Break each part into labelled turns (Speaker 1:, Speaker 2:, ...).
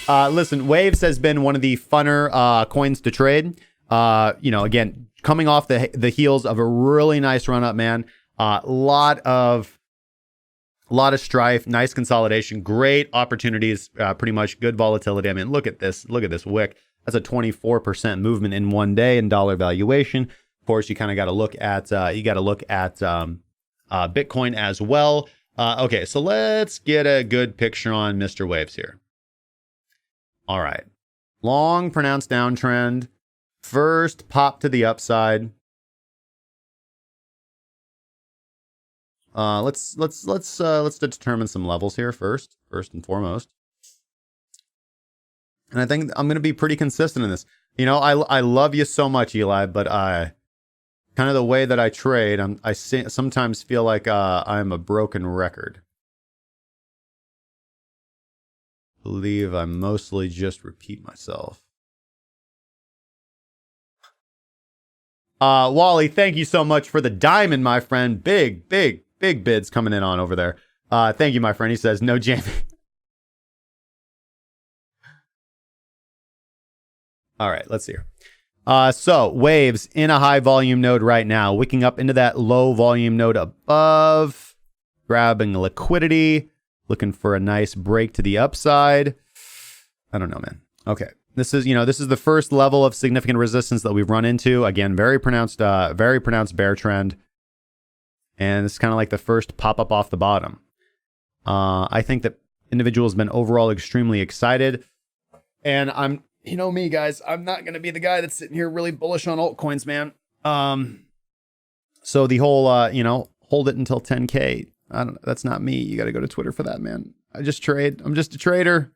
Speaker 1: Listen, Waves has been one of the funner coins to trade. Again, coming off the heels of a really nice run up, man. Lot of strife, nice consolidation, great opportunities, pretty much good volatility. I mean, look at this wick. That's a 24% movement in one day in dollar valuation. Of course, you kind of got to look at Bitcoin as well. Okay, so let's get a good picture on Mr. Waves here. All right, long pronounced downtrend. First pop to the upside. Let's determine some levels here first and foremost. And I think I'm going to be pretty consistent in this. I love you so much, Eli, but kind of the way that I trade, I sometimes feel like I'm a broken record. Believe I mostly just repeat myself. Wally, thank you so much for the diamond, my friend. Big bids coming in on over there. Thank you, my friend. He says, no jamming. All right, let's see here. So Waves in a high volume node right now, wicking up into that low volume node above, grabbing liquidity, looking for a nice break to the upside. I don't know, man. Okay. This is the first level of significant resistance that we've run into. Again, very pronounced bear trend. And it's kind of like the first pop up off the bottom. I think that individual has been overall extremely excited. And I'm, me, guys, I'm not going to be the guy that's sitting here really bullish on altcoins, man. So the whole, hold it until 10K. That's not me. You got to go to Twitter for that, man. I just trade. I'm just a trader.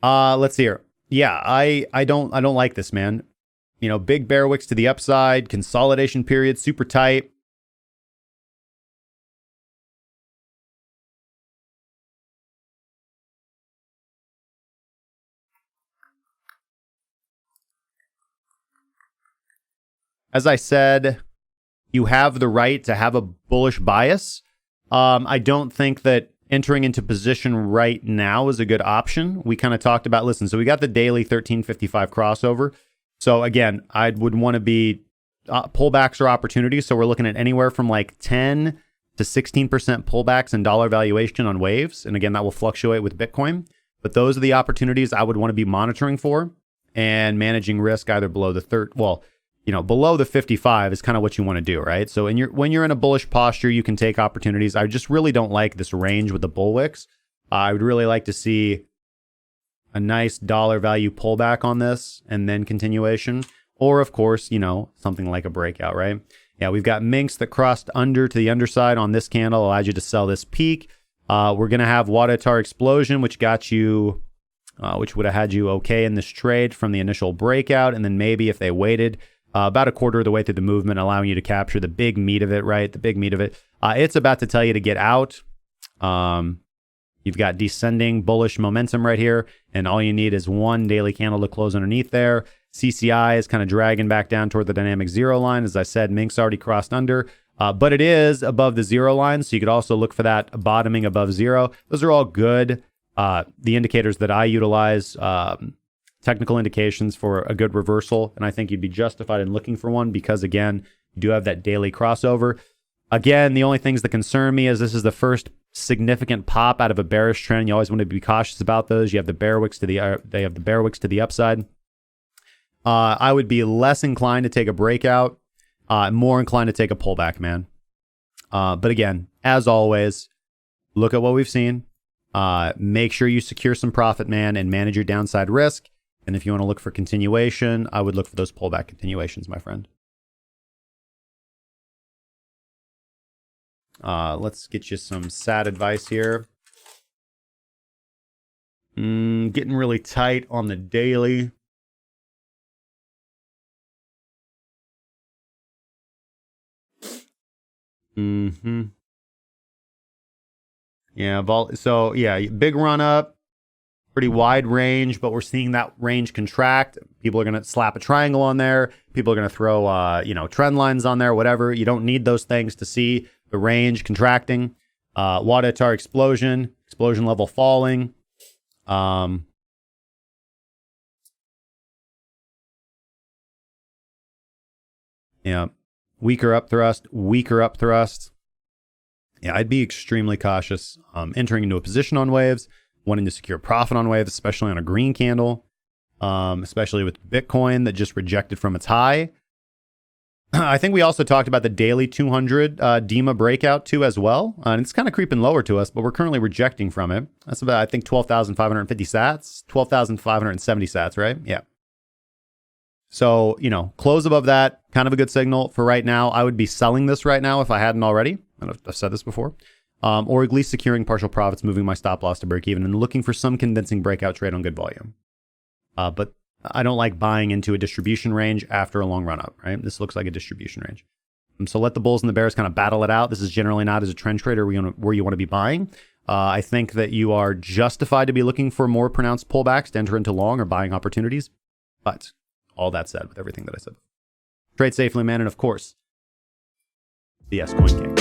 Speaker 1: Let's see here. Yeah, I don't like this, man. Big bear wicks to the upside, consolidation period, super tight. As I said, you have the right to have a bullish bias. I don't think that entering into position right now is a good option. We kind of talked about, listen, so we got the daily 1355 crossover. So again, I would want to be pullbacks or opportunities. So we're looking at anywhere from like 10 to 16% pullbacks in dollar valuation on Waves. And again, that will fluctuate with Bitcoin. But those are the opportunities I would want to be monitoring for and managing risk either below the below the 55 is kind of what you want to do, right? So when you're in a bullish posture, you can take opportunities. I just really don't like this range with the bull wicks. I would really like to see a nice dollar value pullback on this and then continuation. Or, of course, something like a breakout, right? Yeah, we've got minks that crossed under to the underside on this candle, allowed you to sell this peak. We're going to have Wadatar explosion, which would have had you okay in this trade from the initial breakout. And then maybe if they waited about a quarter of the way through the movement, allowing you to capture the big meat of it, right? The big meat of it. It's about to tell you to get out. You've got descending bullish momentum right here, and all you need is one daily candle to close underneath there. CCI is kind of dragging back down toward the dynamic zero line. As I said, Mink's already crossed under, but it is above the zero line, so you could also look for that bottoming above zero. Those are all good. The indicators that I utilize, technical indications for a good reversal, and I think you'd be justified in looking for one because, again, you do have that daily crossover. Again, the only things that concern me is this is the first significant pop out of a bearish trend. You always want to be cautious about those. You have the bear wicks to the upside. I would be less inclined to take a breakout, more inclined to take a pullback, man. But again, as always, look at what we've seen. Make sure you secure some profit, man, and manage your downside risk. And if you want to look for continuation, I would look for those pullback continuations, my friend. Let's get you some sad advice here. Getting really tight on the daily. Yeah, so yeah, big run up. Pretty wide range, but we're seeing that range contract. People are going to slap a triangle on there. People are going to throw, trend lines on there, whatever. You don't need those things to see the range contracting. Wadatar explosion level falling. Yeah. Weaker up thrust, weaker up thrust. Yeah, I'd be extremely cautious entering into a position on waves, wanting to secure profit on waves, especially on a green candle, especially with Bitcoin that just rejected from its high. I think we also talked about the daily 200 DEMA breakout too as well. And it's kind of creeping lower to us, but we're currently rejecting from it. That's about, I think, 12,550 sats, 12,570 sats, right? Yeah. So, you know, close above that, kind of a good signal for right now. I would be selling this right now if I hadn't already. And I've said this before. Or at least securing partial profits, moving my stop loss to break even, and looking for some convincing breakout trade on good volume. But I don't like buying into a distribution range after a long run up, right? This looks like a distribution range. So let the bulls and the bears kind of battle it out. This is generally not as a trend trader where you want to be buying. I think that you are justified to be looking for more pronounced pullbacks to enter into long or buying opportunities. But all that said, with everything that I said, trade safely, man. And of course, the S Coin King.